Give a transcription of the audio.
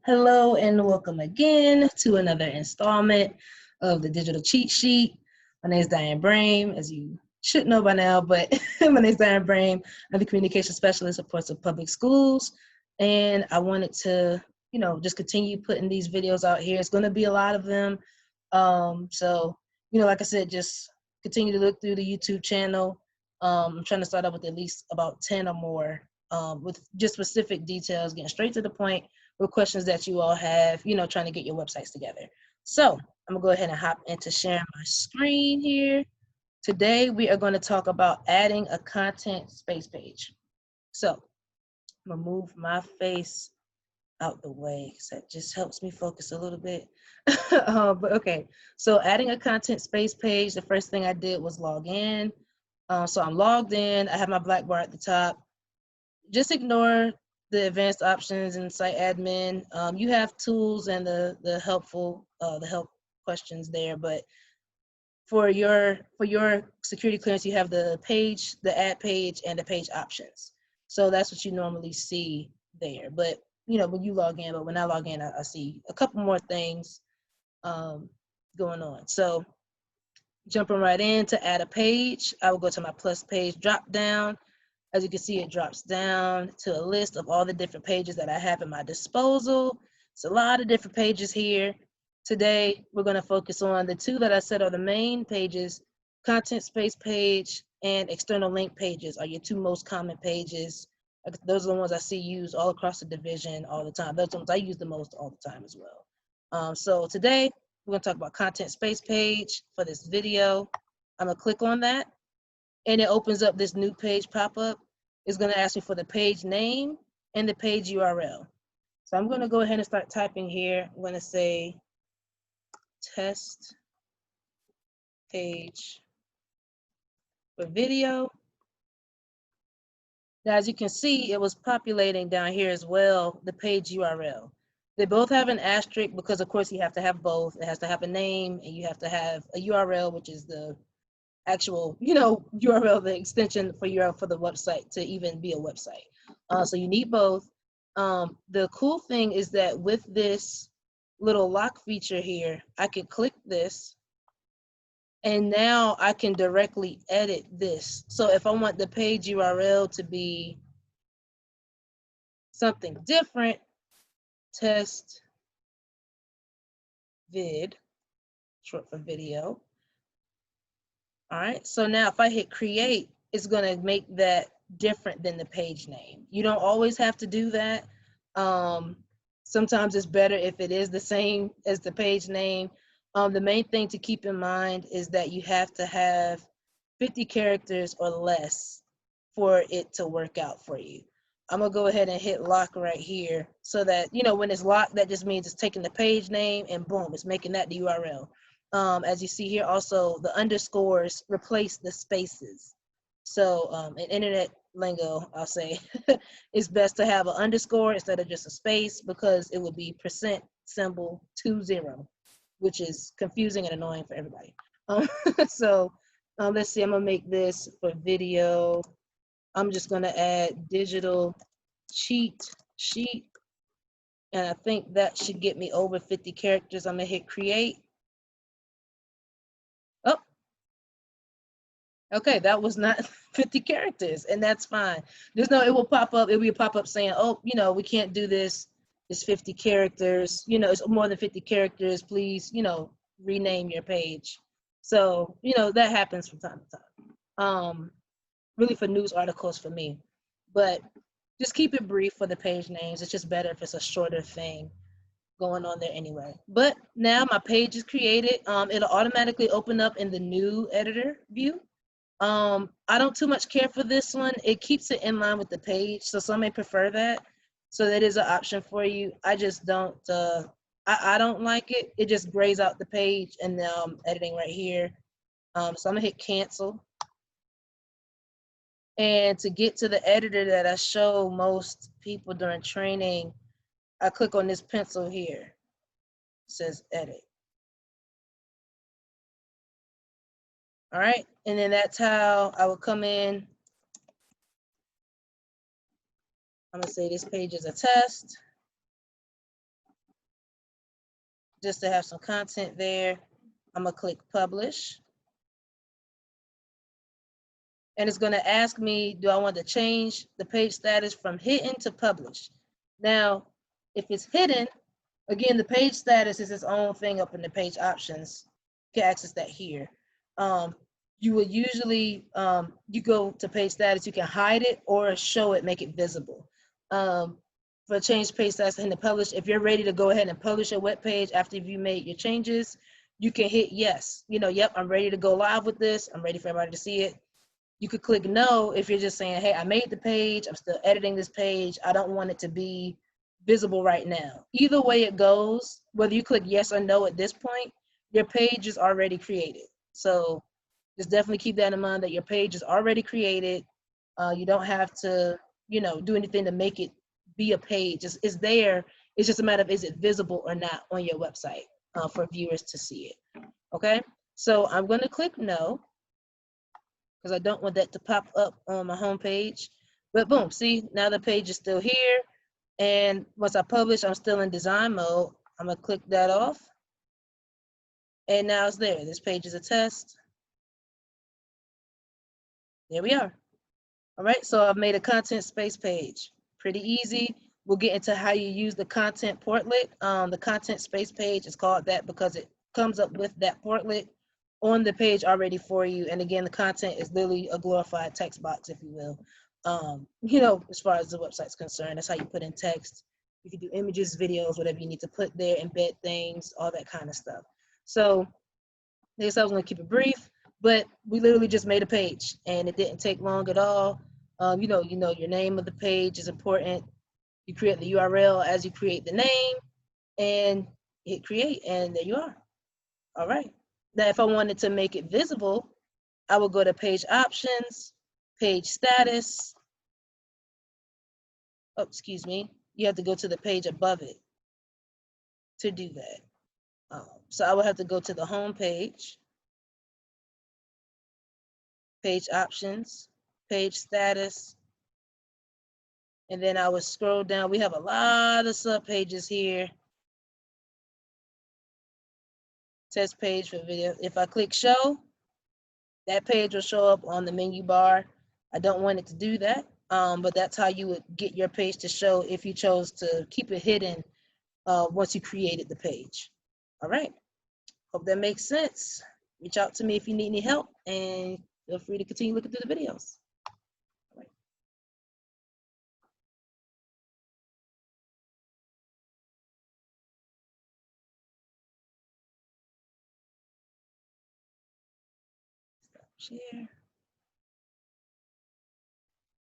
Hello and welcome again to another installment of the Digital Cheat Sheet. My name is Diane Brame, as you should know by now, but my name is Diane Brame. I'm the Communication Specialist at Portsmouth Public Schools, and I wanted to, just continue putting these videos out here. It's going to be a lot of them. Like I said, just continue to look through the YouTube channel. I'm trying to start out with at least about 10 or more with just specific details, getting straight to the point with questions that you all have, trying to get your websites together. So I'm gonna go ahead and hop into sharing my screen here. Today, we are gonna talk about adding a content space page. So I'm gonna move my face out the way because that just helps me focus a little bit. But okay, so adding a content space page, the first thing I did was log in. So I'm logged in, I have my black bar at the top. Just ignore the advanced options and site admin. You have tools and the help questions there, but for your security clearance, you have the page, the add page, and the page options. So that's what you normally see there. But when you log in, but when I log in, I see a couple more things going on. So jumping right in to add a page, I will go to my plus page drop down. As you can see, it drops down to a list of all the different pages that I have at my disposal. It's a lot of different pages here. Today, we're going to focus on the two that I said are the main pages. Content space page and external link pages are your two most common pages. Those are the ones I see used all across the division all the time. Those are the ones I use the most all the time as well. So today, we're going to talk about content space page for this video. I'm going to click on that, and it opens up this new page pop-up. It's going to ask me for the page name and the page URL. So I'm going to go ahead and start typing here. I'm going to say test page for video. Now, as you can see, it was populating down here as well, the page URL. They both have an asterisk because, of course, you have to have both. It has to have a name, and you have to have a URL, which is the actual, URL, the extension for the website to even be a website. So you need both. The cool thing is that with this little lock feature here, I can click this, and now I can directly edit this. So if I want the page URL to be something different, test vid, short for video. All right, so now if I hit create, it's gonna make that different than the page name. You don't always have to do that. Sometimes it's better if it is the same as the page name. The main thing to keep in mind is that you have to have 50 characters or less for it to work out for you. I'm gonna go ahead and hit lock right here so that, when it's locked, that just means it's taking the page name and boom, it's making that the URL. As you see here, also the underscores replace the spaces. So in internet lingo, I'll say it's best to have an underscore instead of just a space because it would be %20, which is confusing and annoying for everybody. Let's see, I'm gonna make this for video. I'm just gonna add digital cheat sheet. And I think that should get me over 50 characters. I'm gonna hit create. Oh, okay, that was not 50 characters, and that's fine. It will pop up, it'll be a pop-up saying, oh, we can't do this. It's 50 characters, it's more than 50 characters, please, rename your page. So, that happens from time to time. Really for news articles for me, but just keep it brief for the page names. It's just better if it's a shorter thing going on there anyway. But now my page is created. It'll automatically open up in the new editor view. I don't too much care for this one. It keeps it in line with the page, so some may prefer that. So that is an option for you. I just don't, I don't like it. It just grays out the page, and now I'm editing right here. So I'm gonna hit cancel. And to get to the editor that I show most people during training, I click on this pencil here. It says edit. All right, and then that's how I would come in. I'm gonna say this page is a test. just to have some content there. I'm gonna click publish. And it's gonna ask me, do I want to change the page status from hidden to published? Now, if it's hidden, again, the page status is its own thing up in the page options. You can access that here. You would usually, you go to page status, you can hide it or show it, make it visible. For change page status and to publish, if you're ready to go ahead and publish a web page after you made your changes, you can hit yes. You know, yep, I'm ready to go live with this. I'm ready for everybody to see it. You could click no if you're just saying, hey, I made the page, I'm still editing this page, I don't want it to be visible right now. Either way it goes, whether you click yes or no at this point, your page is already created. So just definitely keep that in mind that your page is already created. You don't have to, you know, do anything to make it be a page. It's there. It's just a matter of is it visible or not on your website for viewers to see it. Okay, so I'm going to click no because I don't want that to pop up on my home page. But boom, see, now the page is still here. And once I publish, I'm still in design mode. I'm gonna click that off. And now it's there. This page is a test. There we are. All right, so I've made a content space page. Pretty easy. We'll get into how you use the content portlet. The content space page is called that because it comes up with that portlet on the page already for you. And again, the content is literally a glorified text box, if you will. You know, as far as the website's concerned, that's how you put in text. You can do images, videos, whatever you need to put there, embed things, all that kind of stuff. So I guess I was gonna keep it brief, but we literally just made a page and it didn't take long at all. You know, your name of the page is important. You create the URL as you create the name and hit create, and there you are. All right. Now, if I wanted to make it visible, I would go to page options, page status. Oh, excuse me. You have to go to the page above it to do that. So I would have to go to the home page, page options, page status, and then I would scroll down. We have a lot of sub pages here. Test page for video. If I click show, that page will show up on the menu bar. I don't want it to do that, but that's how you would get your page to show if you chose to keep it hidden once you created the page. All right, hope that makes sense. Reach out to me if you need any help, and feel free to continue looking through the videos. All right. Stop share.